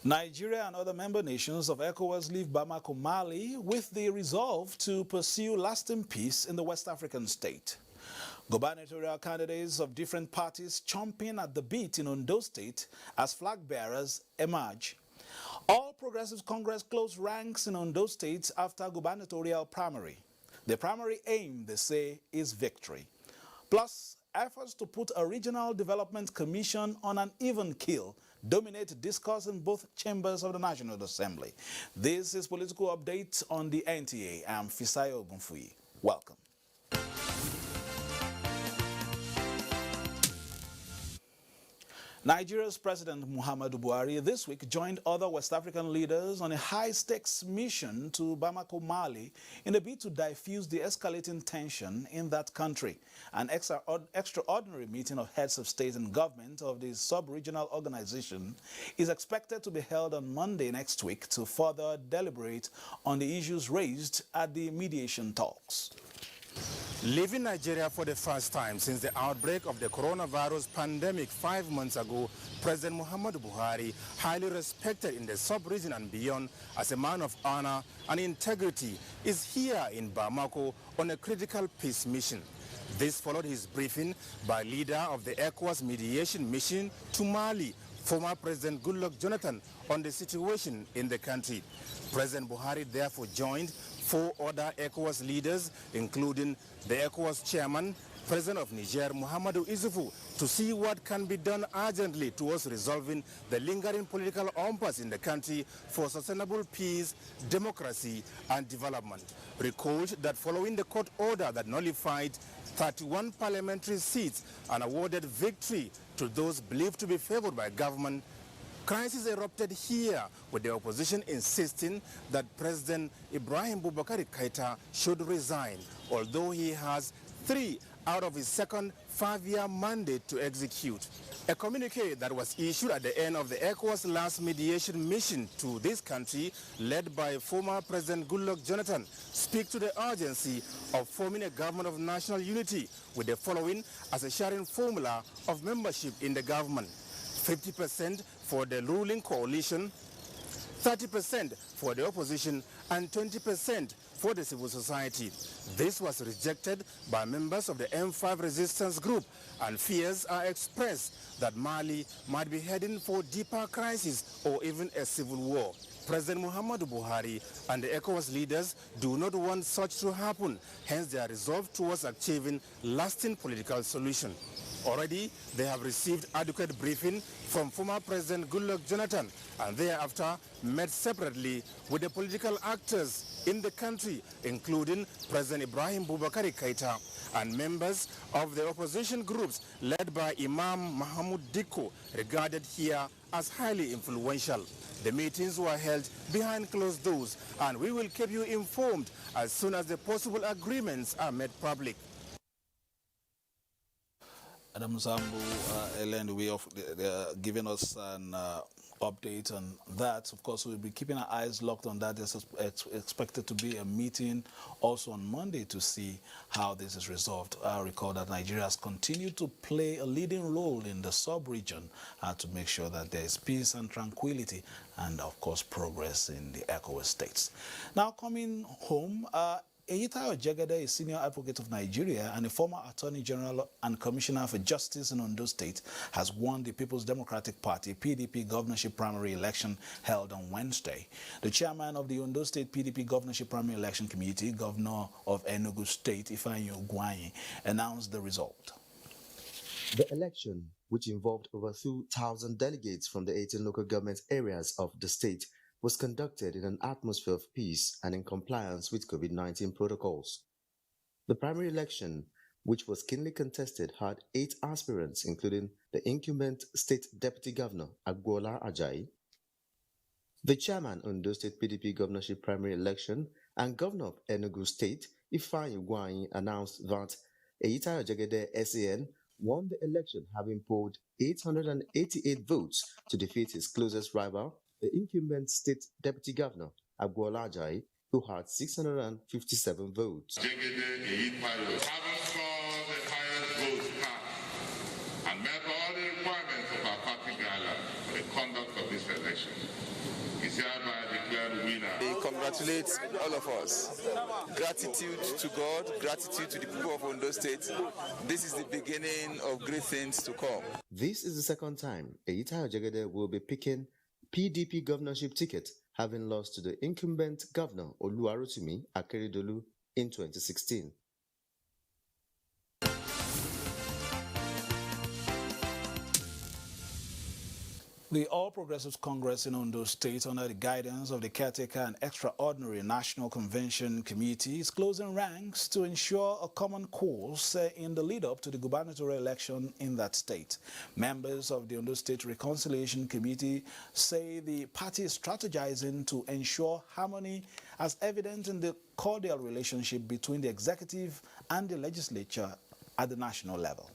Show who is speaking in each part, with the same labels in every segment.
Speaker 1: Nigeria and other member nations of ECOWAS leave Bamako, Mali, with the resolve to pursue lasting peace in the West African state. Gubernatorial candidates of different parties chomping at the bit in Ondo State as flag bearers emerge. All Progressive Congress closed ranks in Ondo State after gubernatorial primary. The primary aim, they say, is victory. Plus, efforts to put a regional development commission on an even keel dominate discourse in both chambers of the National Assembly. This is Political Update on the NTA. I'm Fisayo Ogunfuyi. Welcome. Nigeria's President Muhammadu Buhari this week joined other West African leaders on a high-stakes mission to Bamako, Mali, in a bid to diffuse the escalating tension in that country. An extraordinary meeting of heads of state and government of the sub-regional organization is expected to be held on Monday next week to further deliberate on the issues raised at the mediation talks.
Speaker 2: Leaving Nigeria for the first time since the outbreak of the coronavirus pandemic 5 months ago, President Muhammadu Buhari, highly respected in the sub-region and beyond as a man of honor and integrity, is here in Bamako on a critical peace mission. This followed his briefing by leader of the ECOWAS mediation mission to Mali, former President Goodluck Jonathan, on the situation in the country. President Buhari therefore joined 4 other ECOWAS leaders, including the ECOWAS chairman, President of Niger, Muhammadu Isufu, to see what can be done urgently towards resolving the lingering political impasse in the country for sustainable peace, democracy, and development. Recalled that following the court order that nullified 31 parliamentary seats and awarded victory to those believed to be favored by government, crisis erupted here, with the opposition insisting that President Ibrahim Boubacar Keïta should resign, although he has 3 out of his second 5-year mandate to execute. A communique that was issued at the end of the ECOWAS last mediation mission to this country, led by former President Goodluck Jonathan, speaks to the urgency of forming a government of national unity, with the following as a sharing formula of membership in the government: 50% for the ruling coalition, 30% for the opposition, and 20% for the civil society. This was rejected by members of the M5 resistance group, and fears are expressed that Mali might be heading for deeper crisis or even a civil war. President Muhammadu Buhari and the ECOWAS leaders do not want such to happen, hence they are resolved towards achieving lasting political solution. Already, they have received adequate briefing from former President Goodluck Jonathan, and thereafter met separately with the political actors in the country, including President Ibrahim Boubacar Keïta and members of the opposition groups led by Imam Mahmoud Dikko, regarded here as highly influential. The meetings were held behind closed doors, and we will keep you informed as soon as the possible agreements are made public.
Speaker 1: Adam Zambu, Ellen, way of giving us an update on that. Of course, we'll be keeping our eyes locked on that. There's expected to be a meeting also on Monday to see how this is resolved. I recall that Nigeria has continued to play a leading role in the sub-region to make sure that there is peace and tranquility and, of course, progress in the ECOWAS states. Now, coming home, Eyitayo Jegede, a senior advocate of Nigeria and a former Attorney General and Commissioner for Justice in Ondo State, has won the People's Democratic Party (PDP) governorship primary election held on Wednesday. The chairman of the Ondo State PDP governorship primary election committee, Governor of Enugu State, Ifeanyi Ugwuanyi, announced the result.
Speaker 3: The election, which involved over 2,000 delegates from the 18 local government areas of the state, was conducted in an atmosphere of peace and in compliance with COVID-19 protocols. The primary election, which was keenly contested, had 8 aspirants, including the incumbent State Deputy Governor, Agbola Ajayi, the chairman of Ondo State PDP governorship primary election, and Governor of Enugu State, Ifeanyi Ugwuanyi, announced that Eyitayo Jegede SAN won the election, having polled 888 votes to defeat his closest rival, the incumbent State Deputy Governor, Agbola Ajayi, who had 657 votes.
Speaker 4: Jegede Eyitayo, having scored the highest votes cast and met all the requirements of our party guidelines for the conduct of this election, is hereby declared winner.
Speaker 5: I congratulate all of us. Gratitude to God, gratitude to the people of Ondo State. This is the beginning of great things to come.
Speaker 3: This is the second time Eyitayo Jegede will be picking PDP governorship ticket, having lost to the incumbent governor Oluwarotimi Akeredolu in 2016.
Speaker 1: The All Progressives Congress in Ondo State, under the guidance of the Caretaker and Extraordinary National Convention Committee, is closing ranks to ensure a common course in the lead-up to the gubernatorial election in that state. Members of the Ondo State Reconciliation Committee say the party is strategizing to ensure harmony, as evident in the cordial relationship between the executive and the legislature at the national level.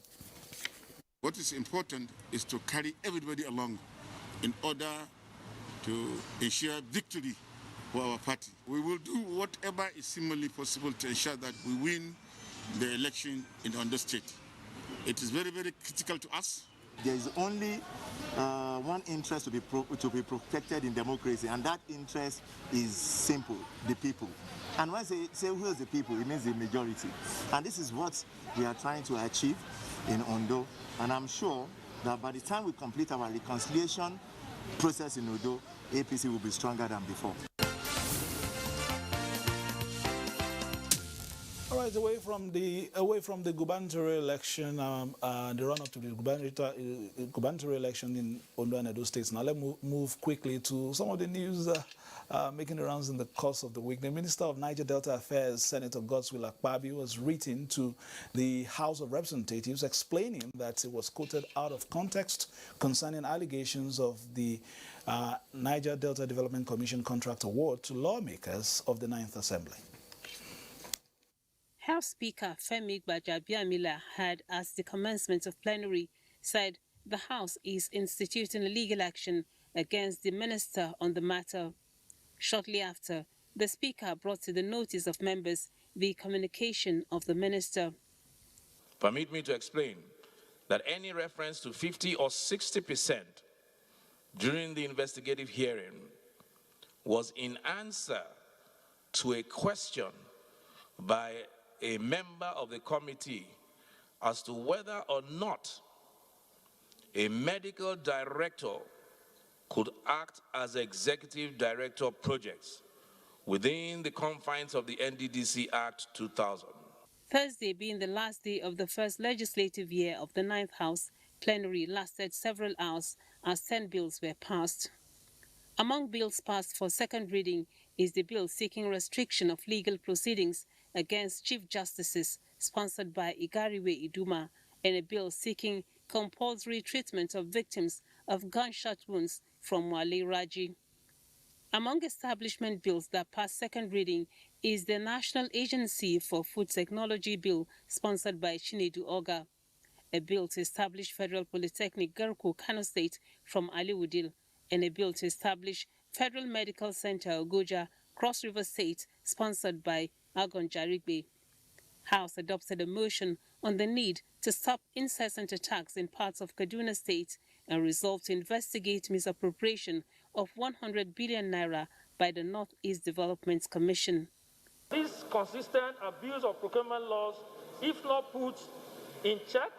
Speaker 6: What is important is to carry everybody along in order to ensure victory for our party. We will do whatever is seemingly possible to ensure that we win the election in Ondo State. It is very, very critical to us.
Speaker 7: There is only one interest to be protected in democracy, and that interest is simple: the people. And when I say who is the people, it means the majority. And this is what we are trying to achieve in Ondo. And I'm sure that by the time we complete our reconciliation process in Ondo, APC will be stronger than before.
Speaker 1: All right, away from the gubernatorial election, the run-up to the gubernatorial election in Ondo and Edo states. Now let's move quickly to some of the news making the rounds in the course of the week. The Minister of Niger Delta Affairs, Senator Godswill Akpabio, was written to the House of Representatives explaining that it was quoted out of context concerning allegations of the Niger Delta Development Commission contract award to lawmakers of the 9th Assembly.
Speaker 8: House Speaker Femi Gbajabiamila had, at the commencement of plenary, said the House is instituting a legal action against the minister on the matter. Shortly after, the Speaker brought to the notice of members the communication of the minister.
Speaker 9: Permit me to explain that any reference to 50 or 60% during the investigative hearing was in answer to a question by a member of the committee as to whether or not a medical director could act as executive director of projects within the confines of the NDDC Act 2000.
Speaker 8: Thursday being the last day of the first legislative year of the 9th House, plenary lasted several hours as 10 bills were passed. Among bills passed for second reading is the bill seeking restriction of legal proceedings against Chief Justices, sponsored by Igariwe Iduma, and a bill seeking compulsory treatment of victims of gunshot wounds from Wale Raji. Among establishment bills that passed second reading is the National Agency for Food Technology Bill, sponsored by Chinedu Oga, a bill to establish Federal Polytechnic Garko, Kano State, from Ali Wudil, and a bill to establish Federal Medical Center Abuja, Cross River State, sponsored by Agon Jarigbe. House adopted a motion on the need to stop incessant attacks in parts of Kaduna State and resolved to investigate misappropriation of 100 billion naira by the Northeast Development Commission.
Speaker 10: This consistent abuse of procurement laws, if not put in check,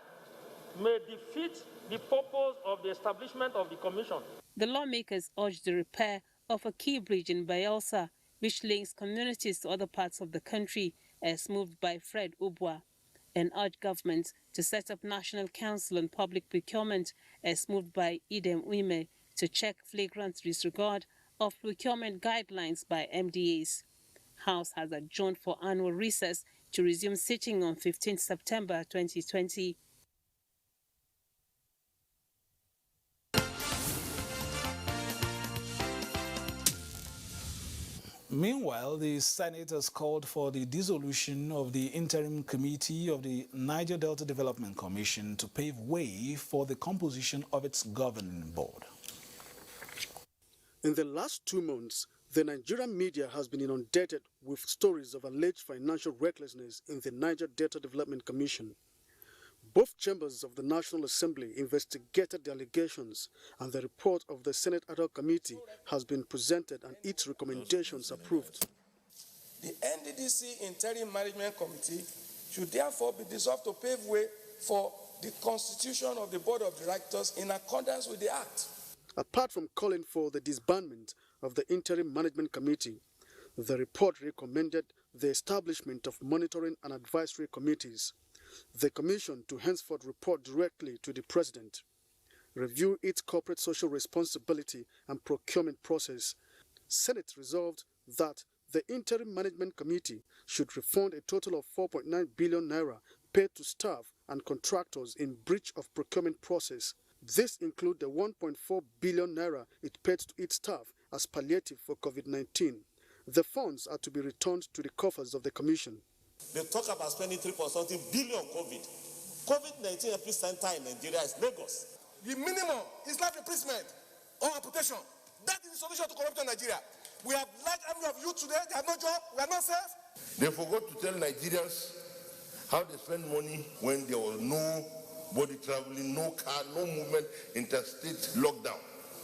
Speaker 10: may defeat the purpose of the establishment of the commission. The
Speaker 8: lawmakers urged the repair of a key bridge in Bayelsa, which links communities to other parts of the country, as moved by Fred Ubwa, and urged government to set up National Council on Public Procurement, as moved by Idem Uime, to check flagrant disregard of procurement guidelines by MDAs. House has adjourned for annual recess to resume sitting on 15 September 2020.
Speaker 1: Meanwhile, the Senate has called for the dissolution of the interim committee of the Niger Delta Development Commission to pave way for the composition of its governing board.
Speaker 11: In the last 2 months, the Nigerian media has been inundated with stories of alleged financial recklessness in the Niger Delta Development Commission. Both chambers of the National Assembly investigated the allegations, and the report of the Senate Ad hoc Committee has been presented and its recommendations approved.
Speaker 12: The NDDC Interim Management Committee should therefore be dissolved to pave way for the constitution of the Board of Directors in accordance with the Act.
Speaker 11: Apart from calling for the disbandment of the Interim Management Committee, the report recommended the establishment of monitoring and advisory committees, the Commission to henceforth report directly to the President, review its corporate social responsibility and procurement process. Senate resolved that the Interim Management Committee should refund a total of 4.9 billion naira paid to staff and contractors in breach of procurement process. This includes the 1.4 billion naira it paid to its staff as palliative for COVID-19. The funds are to be returned to the coffers of the Commission.
Speaker 13: They talk about spending 3.something billion on COVID. COVID-19 epicenter in Nigeria is Lagos.
Speaker 12: The minimum is life imprisonment or amputation. That is the solution to corruption in Nigeria. We have large army of youth today, they have no job, we are not safe.
Speaker 14: They forgot to tell Nigerians how they spend money when there was nobody traveling, no car, no movement, interstate lockdown.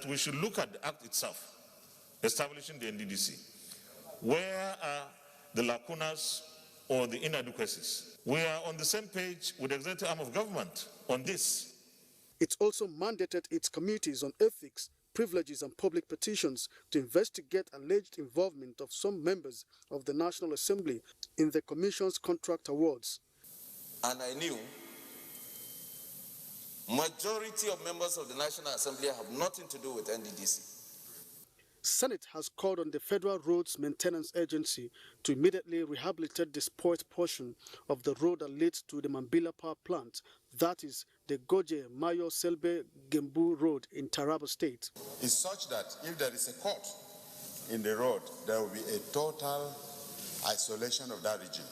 Speaker 15: We should look at the act itself, establishing the NDDC. Where are the lacunas or the inadequacies? We are on the same page with the executive arm of government on this.
Speaker 11: It also mandated its committees on ethics, privileges and public petitions to investigate alleged involvement of some members of the National Assembly in the Commission's contract awards.
Speaker 13: And I knew majority of members of the National Assembly have nothing to do with NDDC.
Speaker 11: Senate has called on the Federal Roads Maintenance Agency to immediately rehabilitate the spoiled portion of the road that leads to the Mambila Power Plant, that is the Goje Mayo Selbe Gembu Road in Taraba State.
Speaker 16: It's such that if there is a cut in the road, there will be a total isolation of that region.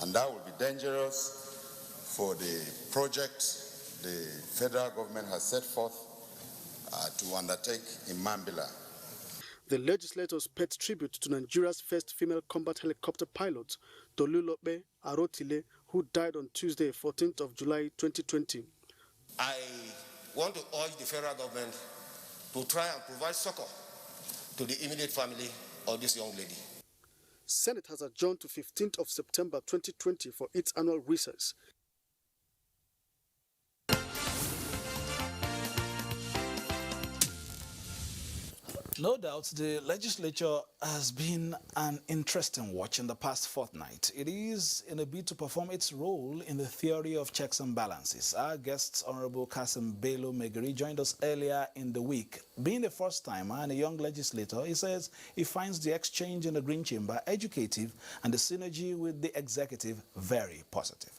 Speaker 16: And that will be dangerous for the project the federal government has set forth to undertake in Mambila.
Speaker 11: The legislators paid tribute to Nigeria's first female combat helicopter pilot, Tolulope Arotile, who died on Tuesday, 14th of July 2020.
Speaker 13: I want to urge the federal government to try and provide succor to the immediate family of this young lady.
Speaker 11: Senate has adjourned to 15th of September 2020 for its annual recess.
Speaker 1: No doubt the legislature has been an interesting watch in the past fortnight. It is in a bid to perform its role in the theory of checks and balances. Our guest, Honorable Kasim Bello Megiri, joined us earlier in the week. Being the first timer and a young legislator, he says he finds the exchange in the Green Chamber educative and the synergy with the executive very positive.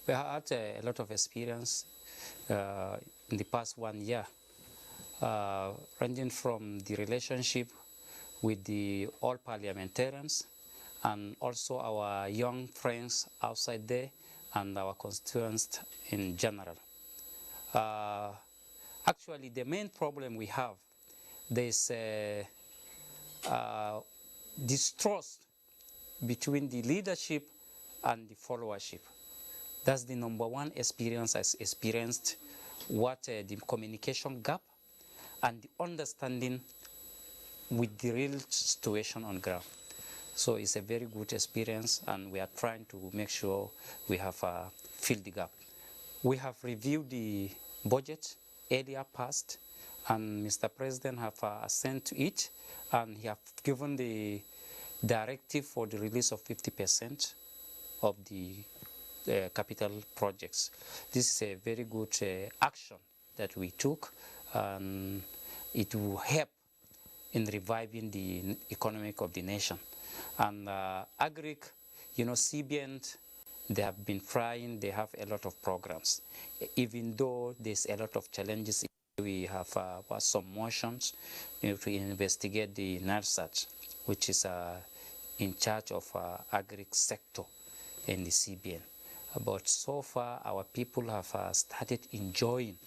Speaker 17: We had a lot of experience in the past 1 year, ranging from the relationship with the all parliamentarians and also our young friends outside there and our constituents in general. Actually, the main problem we have, there's distrust between the leadership and the followership. That's the number one experience I've experienced, the communication gap and the understanding with the real situation on ground. So it's a very good experience and we are trying to make sure we have filled the gap. We have reviewed the budget earlier past and Mr. President have assent to it and he have given the directive for the release of 50% of the capital projects. This is a very good action that we took and it will help in reviving the economy of the nation. And Agric, CBN, they have been trying, they have a lot of programs. Even though there's a lot of challenges, we have some motions to investigate the NARSAT, which is in charge of Agric sector in the CBN. But so far, our people have started enjoying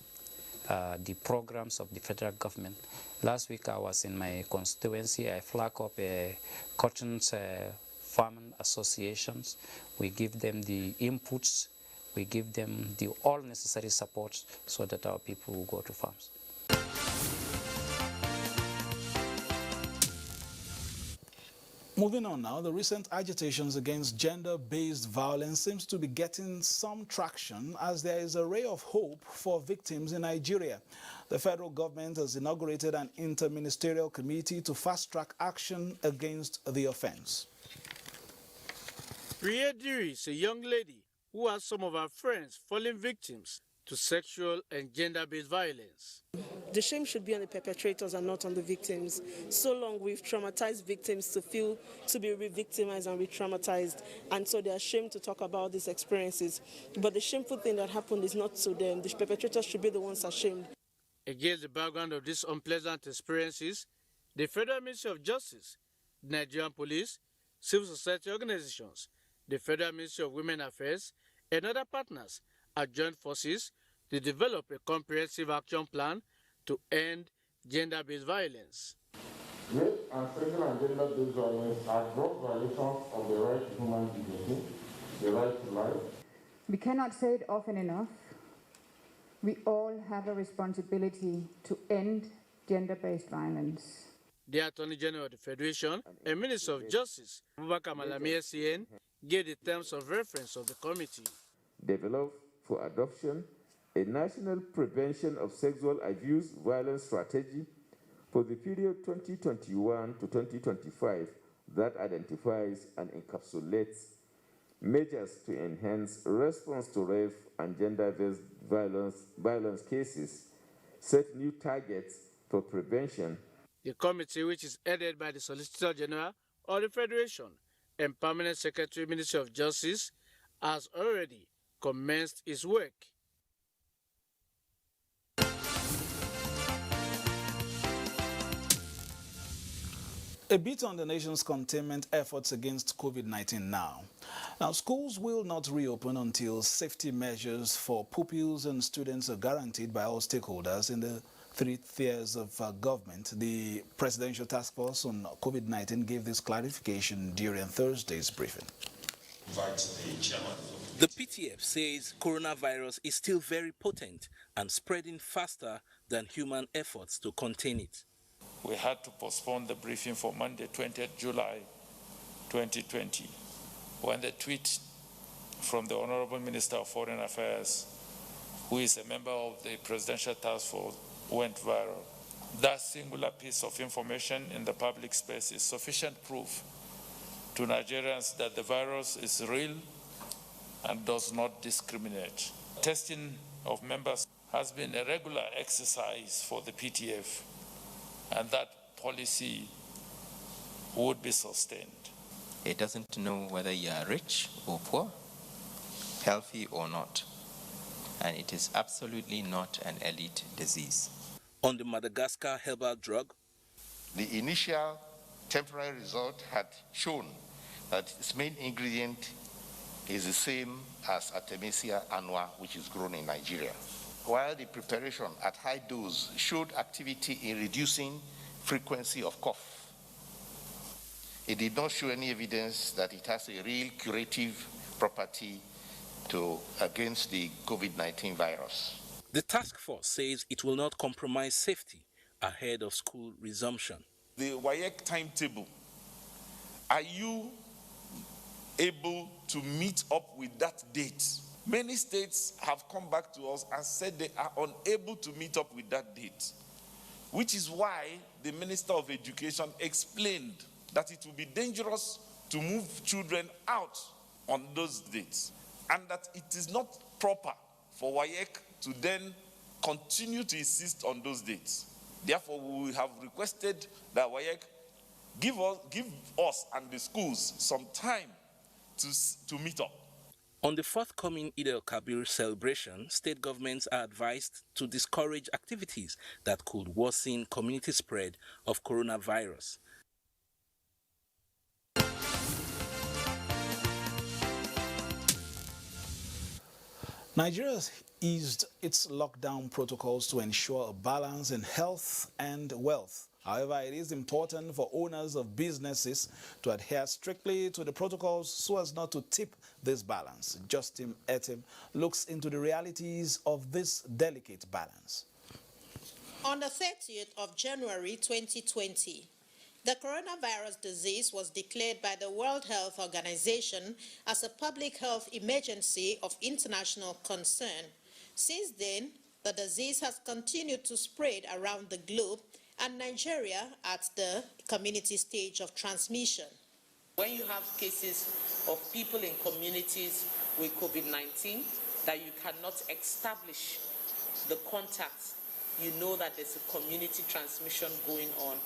Speaker 17: the programs of the federal government. Last week, I was in my constituency. I flagged up a cotton farming associations. We give them the inputs, we give them the all necessary support so that our people will go to farms.
Speaker 1: Moving on now, the recent agitations against gender-based violence seems to be getting some traction as there is a ray of hope for victims in Nigeria. The federal government has inaugurated an interministerial committee to fast-track action against the offense.
Speaker 18: Priya Diri is a young lady who has some of her friends fallen victims to sexual and gender-based violence.
Speaker 19: The shame should be on the perpetrators and not on the victims. So long we've traumatized victims to be re-victimized and re-traumatized, and so they're ashamed to talk about these experiences. But the shameful thing that happened is not to them. The perpetrators should be the ones ashamed.
Speaker 18: Against the background of these unpleasant experiences, the Federal Ministry of Justice, the Nigerian Police, civil society organizations, the Federal Ministry of Women Affairs, and other partners have joined forces to develop a comprehensive action plan to end gender-based violence.
Speaker 20: Rape and sexual and gender-based violence are gross violations of the right to human dignity, the right to life.
Speaker 21: We cannot say it often enough. We all have a responsibility to end gender-based violence.
Speaker 18: The Attorney General of the Federation and Minister of Justice, Abubakar Malami SCN, gave the terms of reference of the committee.
Speaker 22: Develop for adoption a national prevention of sexual abuse violence strategy for the period 2021 to 2025 that identifies and encapsulates measures to enhance response to rape and gender-based violence cases, set new targets for prevention.
Speaker 18: The committee, which is headed by the Solicitor General of the Federation and Permanent Secretary, Ministry of Justice, has already commenced its work.
Speaker 1: A bit on the nation's containment efforts against COVID-19 now. Now, schools will not reopen until safety measures for pupils and students are guaranteed by all stakeholders in the 3 tiers of government. The Presidential Task Force on COVID-19 gave this clarification during Thursday's briefing.
Speaker 23: The PTF says coronavirus is still very potent and spreading faster than human efforts to contain it.
Speaker 24: We had to postpone the briefing for Monday, 20th July 2020, when the tweet from the Honorable Minister of Foreign Affairs, who is a member of the Presidential Task Force, went viral. That singular piece of information in the public space is sufficient proof to Nigerians that the virus is real and does not discriminate. Testing of members has been a regular exercise for the PTF, and that policy would be sustained.
Speaker 25: It doesn't know whether you are rich or poor, healthy or not, and it is absolutely not an elite disease.
Speaker 23: On the Madagascar herbal drug,
Speaker 13: the initial temporary result had shown that its main ingredient is the same as Artemisia annua, which is grown in Nigeria. While the preparation at high dose showed activity in reducing frequency of cough, it did not show any evidence that it has a real curative property against the COVID-19 virus.
Speaker 23: The task force says it will not compromise safety ahead of school resumption.
Speaker 24: The WAEC timetable, are you able to meet up with that date? Many states have come back to us and said they are unable to meet up with that date, which is why the Minister of Education explained that it will be dangerous to move children out on those dates, and that it is not proper for WAEC to then continue to insist on those dates. Therefore, we have requested that WAEC give us and the schools some time to meet up.
Speaker 23: On the forthcoming Eid al-Kabir celebration, state governments are advised to discourage activities that could worsen community spread of coronavirus.
Speaker 1: Nigeria has eased its lockdown protocols to ensure a balance in health and wealth However, it is important for owners of businesses to adhere strictly to the protocols so as not to tip this balance. Justin Etim looks into the realities of this delicate balance.
Speaker 2: On the 30th of January 2020, the coronavirus disease was declared by the World Health Organization as a public health emergency of international concern. Since then, the disease has continued to spread around the globe, and Nigeria at the community stage of transmission.
Speaker 3: When you have cases of people in communities with COVID-19 that you cannot establish the contacts, you know that there's a community transmission going on.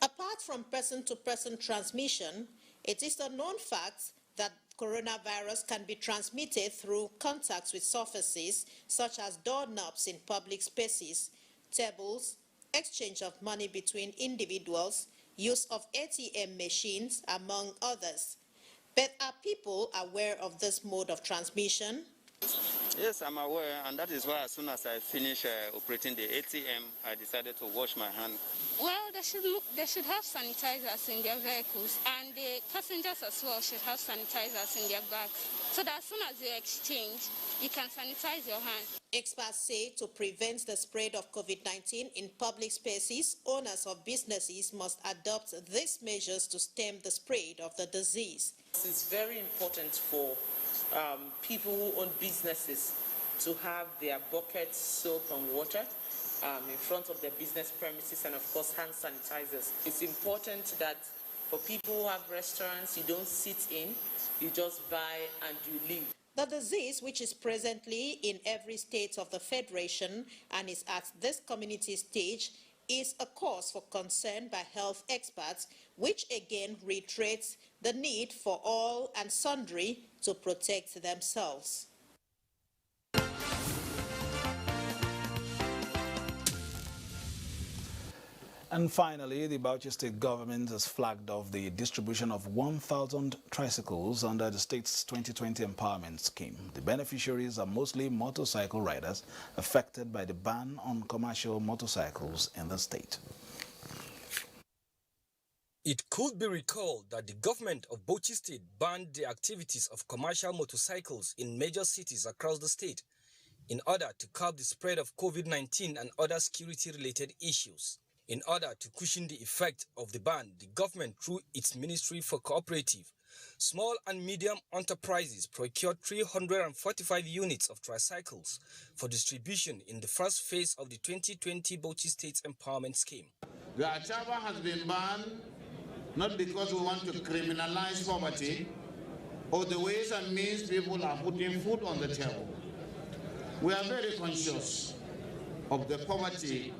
Speaker 2: Apart from person-to-person transmission, it is a known fact that coronavirus can be transmitted through contacts with surfaces such as doorknobs in public spaces, tables, exchange of money between individuals, use of ATM machines, among others. But are people aware of this mode of transmission?
Speaker 4: Yes, I'm aware, and that is why as soon as I finish operating the ATM, I decided to wash my hand.
Speaker 5: Well, they should have sanitizers in their vehicles, and the passengers as well should have sanitizers in their bags, so that as soon as you exchange, you can sanitize your hands.
Speaker 2: Experts say to prevent the spread of COVID-19 in public spaces, owners of businesses must adopt these measures to stem the spread of the disease.
Speaker 3: It's very important for people who own businesses to have their buckets, soap and water in front of their business premises, and of course hand sanitizers. It's important that for people who have restaurants, you don't sit in, you just buy and you leave.
Speaker 2: The disease, which is presently in every state of the Federation and is at this community stage, is a cause for concern by health experts, which again reiterates the need for all and sundry to protect themselves.
Speaker 1: And finally, the Bauchi State government has flagged off the distribution of 1,000 tricycles under the state's 2020 empowerment scheme. The beneficiaries are mostly motorcycle riders affected by the ban on commercial motorcycles in the state.
Speaker 6: It could be recalled that the government of Bauchi State banned the activities of commercial motorcycles in major cities across the state in order to curb the spread of COVID-19 and other security-related issues. In order to cushion the effect of the ban, the government, through its Ministry for Cooperative, Small and Medium Enterprises, procured 345 units of tricycles for distribution in the first phase of the 2020 Bauchi State Empowerment Scheme.
Speaker 26: The Achaba has been banned not because we want to criminalize poverty or the ways and means people are putting food on the table. We are very conscious of the poverty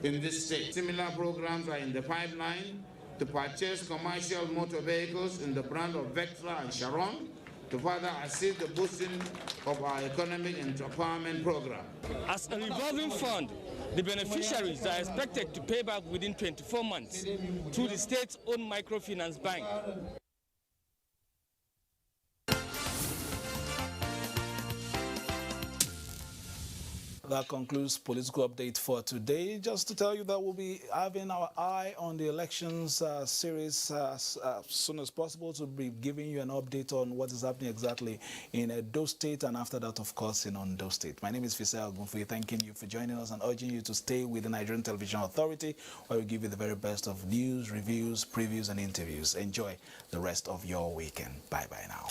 Speaker 26: in this state. Similar programs are in the pipeline to purchase commercial motor vehicles in the brand of Vectra and Sharon to further assist the boosting of our economic empowerment program.
Speaker 6: As a revolving fund, the beneficiaries are expected to pay back within 24 months through the state's own microfinance bank.
Speaker 1: That concludes Political Update for today. Just to tell you that we'll be having our eye on the elections series as soon as possible to be giving you an update on what is happening exactly in Edo State, and after that, of course, in Ondo State. My name is Fisel Gunfui, thanking you for joining us and urging you to stay with the Nigerian Television Authority, where we give you the very best of news, reviews, previews, and interviews. Enjoy the rest of your weekend. Bye-bye now.